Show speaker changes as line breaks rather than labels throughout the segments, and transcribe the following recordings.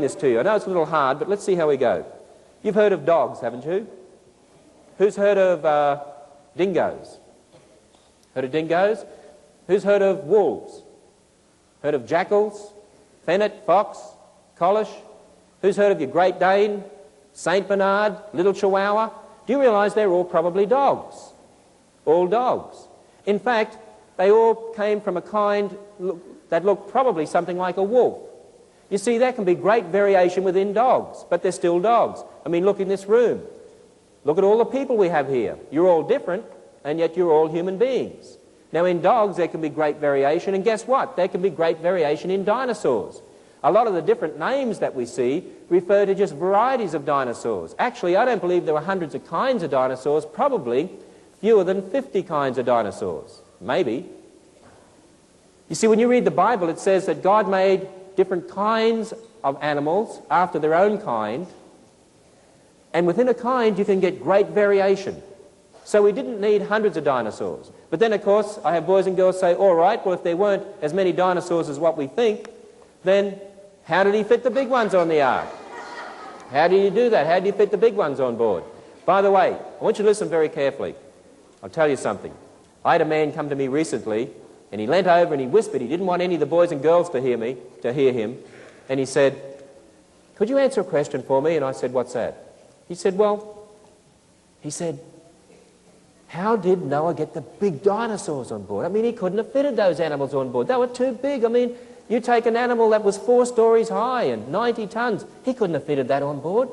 this to you. I know it's a little hard, but let's see how we go. You've heard of dogs, haven't you? Who's heard of dingoes? Heard of dingoes? Who's heard of wolves? Heard of jackals? Fennet, fox, collish? Who's heard of your Great Dane, Saint Bernard, little Chihuahua? Do you realise they're all probably dogs? All dogs. In fact, they all came from a kind that looked probably something like a wolf. You see, there can be great variation within dogs, but they're still dogs. I mean, look in this room. Look at all the people we have here. You're all different, and yet you're all human beings. Now, in dogs, there can be great variation, and guess what? There can be great variation in dinosaurs. A lot of the different names that we see refer to just varieties of dinosaurs. Actually, I don't believe there were hundreds of kinds of dinosaurs, probably fewer than 50 kinds of dinosaurs. Maybe. You see, when you read the Bible, it says that God made different kinds of animals after their own kind, and within a kind you can get great variation. So we didn't need hundreds of dinosaurs. But then, of course, I have boys and girls say, all right, well, if there weren't as many dinosaurs as what we think, then how did he fit the big ones on the ark? How did he do that? How did he fit the big ones on board? By the way, I want you to listen very carefully. I'll tell you something. I had a man come to me recently, and he leant over and he whispered. He didn't want any of the boys and girls to hear him. And he said, could you answer a question for me? And I said, what's that? He said, how did Noah get the big dinosaurs on board? I mean, he couldn't have fitted those animals on board. They were too big. I mean, you take an animal that was 4 stories high and 90 tons. He couldn't have fitted that on board.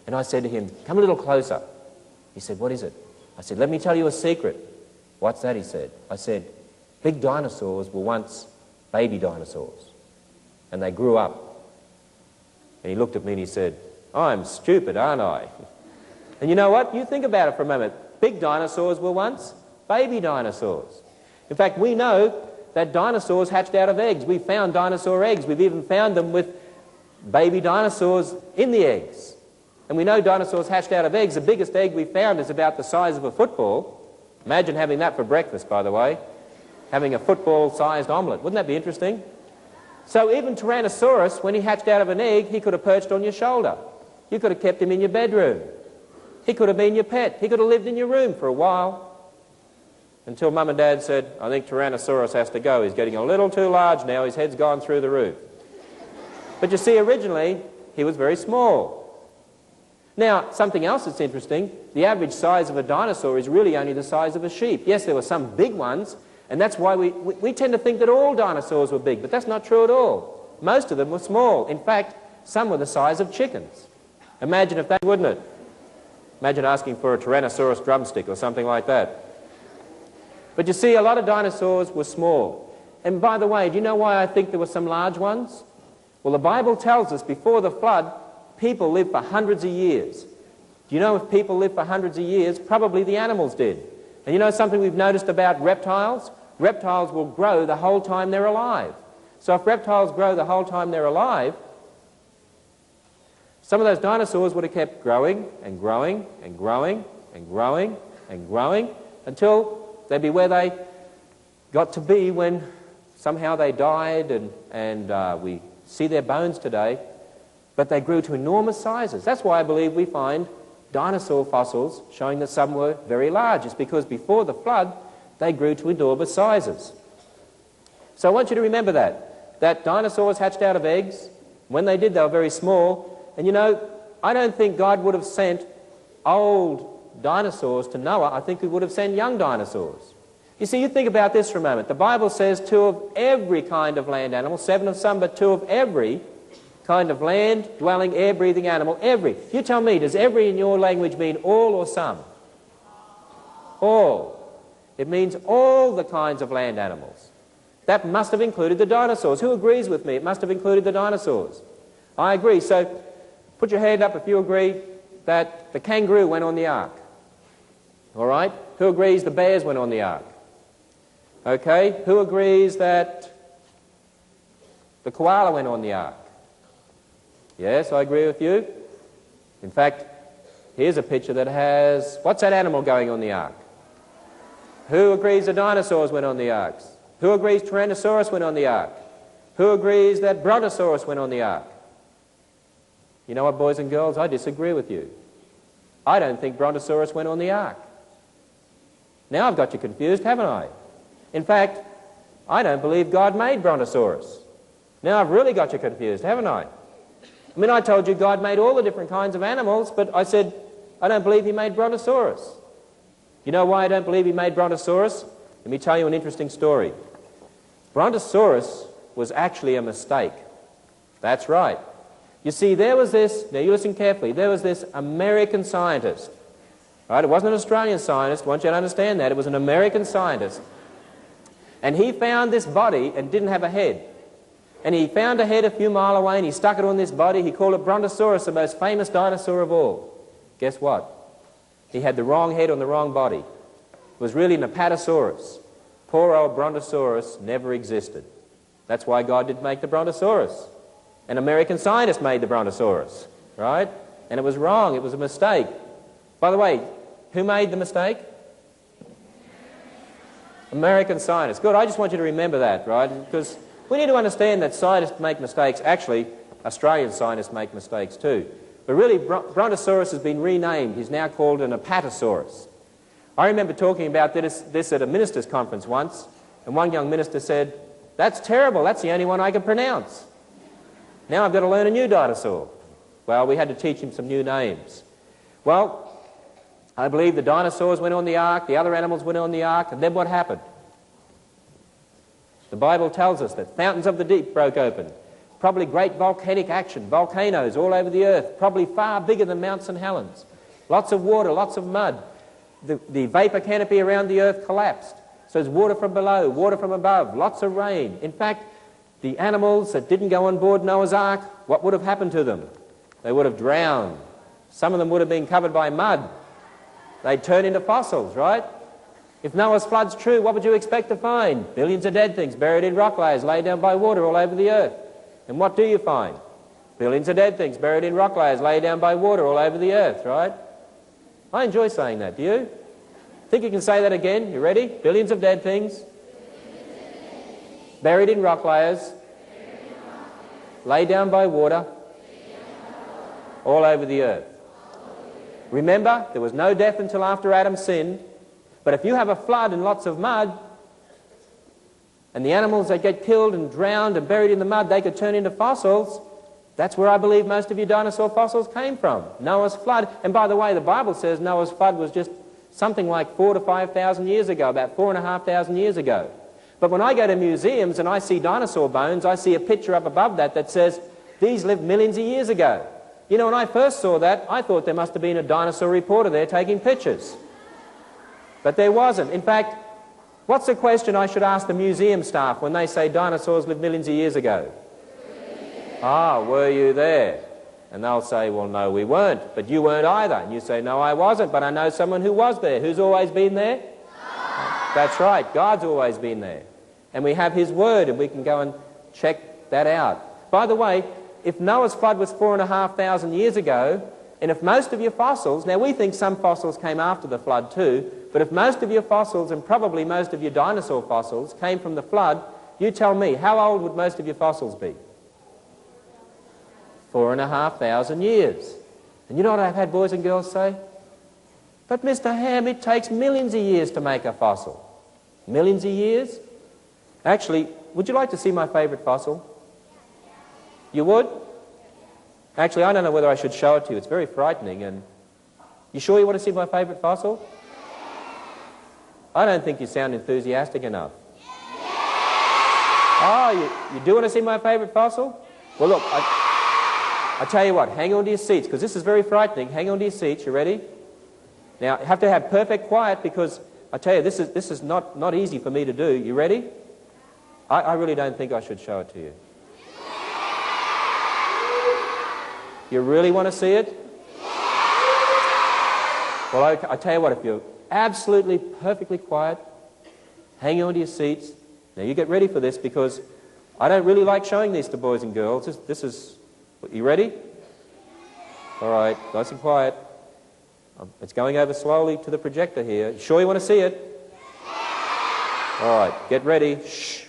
And I said to him, come a little closer. He said, what is it? I said, let me tell you a secret. What's that? He said. I said, big dinosaurs were once baby dinosaurs. And they grew up. And he looked at me and he said, I'm stupid, aren't I? And you know what? You think about it for a moment. Big dinosaurs were once baby dinosaurs. In fact, we know that dinosaurs hatched out of eggs. We found dinosaur eggs. We've even found them with baby dinosaurs in the eggs. And we know dinosaurs hatched out of eggs. The biggest egg we found is about the size of a football. Imagine having that for breakfast, by the way. Having a football-sized omelette. Wouldn't that be interesting? So even Tyrannosaurus, when he hatched out of an egg, he could have perched on your shoulder. You could have kept him in your bedroom. He could have been your pet. He could have lived in your room for a while. Until Mum and Dad said, I think Tyrannosaurus has to go. He's getting a little too large now. His head's gone through the roof. But you see, originally, he was very small. Now, something else that's interesting, the average size of a dinosaur is really only the size of a sheep. Yes, there were some big ones, and that's why we tend to think that all dinosaurs were big, but that's not true at all. Most of them were small. In fact, some were the size of chickens. Imagine if that, wouldn't it? Imagine asking for a Tyrannosaurus drumstick or something like that. But you see, a lot of dinosaurs were small. And by the way, do you know why I think there were some large ones? Well, the Bible tells us before the flood, people lived for hundreds of years. Do you know if people lived for hundreds of years? Probably the animals did. And you know something we've noticed about reptiles? Reptiles will grow the whole time they're alive. So if reptiles grow the whole time they're alive, some of those dinosaurs would have kept growing and growing and growing and growing and growing until they'd be where they got to be when somehow they died, and we see their bones today. But they grew to enormous sizes. That's why I believe we find dinosaur fossils showing that some were very large. It's because before the flood, they grew to enormous sizes. So I want you to remember that dinosaurs hatched out of eggs. When they did, they were very small. And you know, I don't think God would have sent old dinosaurs to Noah. I think he would have sent young dinosaurs. You see, you think about this for a moment. The Bible says 2 of every kind of land animal, 7 of some, but 2 of every kind of land, dwelling, air-breathing animal, every. You tell me, does every in your language mean all or some? All. It means all the kinds of land animals. That must have included the dinosaurs. Who agrees with me? It must have included the dinosaurs. I agree. So put your hand up if you agree that the kangaroo went on the ark. All right? Who agrees the bears went on the ark? Okay. Who agrees that the koala went on the ark? Yes, I agree with you. In fact, here's a picture that has... What's that animal going on the ark? Who agrees the dinosaurs went on the ark? Who agrees Tyrannosaurus went on the ark? Who agrees that Brontosaurus went on the ark? You know what, boys and girls? I disagree with you. I don't think Brontosaurus went on the ark. Now I've got you confused, haven't I? In fact, I don't believe God made Brontosaurus. Now I've really got you confused, haven't I? I mean, I told you God made all the different kinds of animals, but I said, I don't believe he made Brontosaurus. You know why I don't believe he made Brontosaurus? Let me tell you an interesting story. Brontosaurus was actually a mistake. That's right. You see, there was this, now you listen carefully, there was this American scientist. Right? It wasn't an Australian scientist, I want you to understand that. It was an American scientist. And he found this body and didn't have a head. And he found a head a few miles away and he stuck it on this body. He called it Brontosaurus, the most famous dinosaur of all. Guess what? He had the wrong head on the wrong body. It was really an Apatosaurus. Poor old Brontosaurus never existed. That's why God didn't make the Brontosaurus. An American scientist made the Brontosaurus, right? And it was wrong. It was a mistake. By the way, who made the mistake? American scientists. Good, I just want you to remember that, right? Because we need to understand that scientists make mistakes. Actually, Australian scientists make mistakes too. But really, Brontosaurus has been renamed. He's now called an Apatosaurus. I remember talking about this at a minister's conference once, and one young minister said, "That's terrible, that's the only one I can pronounce. Now I've got to learn a new dinosaur." Well, we had to teach him some new names. Well, I believe the dinosaurs went on the ark, the other animals went on the ark, and then what happened? The Bible tells us that fountains of the deep broke open. Probably great volcanic action, volcanoes all over the earth, probably far bigger than Mount St. Helens. Lots of water, lots of mud. The vapor canopy around the earth collapsed. So there's water from below, water from above, lots of rain. In fact, the animals that didn't go on board Noah's Ark, what would have happened to them? They would have drowned. Some of them would have been covered by mud. They'd turn into fossils, right? If Noah's flood's true, what would you expect to find? Billions of dead things buried in rock layers, laid down by water all over the earth. And what do you find? Billions of dead things buried in rock layers, laid down by water all over the earth, right? I enjoy saying that, do you? Think you can say that again? You ready? Billions of dead things buried in rock layers, laid down by water all over the earth. Remember, there was no death until after Adam sinned. But if you have a flood and lots of mud, and the animals that get killed and drowned and buried in the mud, they could turn into fossils. That's where I believe most of your dinosaur fossils came from. Noah's flood. And by the way, the Bible says Noah's flood was just something like 4,000 to 5,000 years ago, about 4,500 years ago. But when I go to museums and I see dinosaur bones, I see a picture up above that says, these lived millions of years ago. You know, when I first saw that, I thought there must have been a dinosaur reporter there taking pictures. But there wasn't. In fact, what's the question I should ask the museum staff when they say dinosaurs lived millions of years ago? Ah, were you there? And they'll say, well, no, we weren't. But you weren't either. And you say, no, I wasn't, but I know someone who was there. Who's always been there? That's right, God's always been there. And we have his word, and we can go and check that out. By the way, if Noah's flood was 4,500 years ago, and if most of your fossils, now we think some fossils came after the flood too, but if most of your fossils and probably most of your dinosaur fossils came from the flood, you tell me, how old would most of your fossils be? 4,500 years. And you know what I've had boys and girls say? But Mr. Ham, it takes millions of years to make a fossil. Millions of years? Actually, would you like to see my favourite fossil? You would? Actually, I don't know whether I should show it to you. It's very frightening. And you sure you want to see my favourite fossil? I don't think you sound enthusiastic enough. Oh, you do want to see my favourite fossil? Well, look, I tell you what, hang on to your seats, because this is very frightening. Hang on to your seats. You ready? Now, you have to have perfect quiet, because I tell you, this is not easy for me to do. You ready? I really don't think I should show it to you. You really want to see it? Well, I tell you what, if you're absolutely perfectly quiet, hang on to your seats. Now, you get ready for this, because I don't really like showing these to boys and girls. This is... You ready? All right, nice and quiet. It's going over slowly to the projector here. You sure you want to see it? All right, get ready. Shh.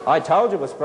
I told you it was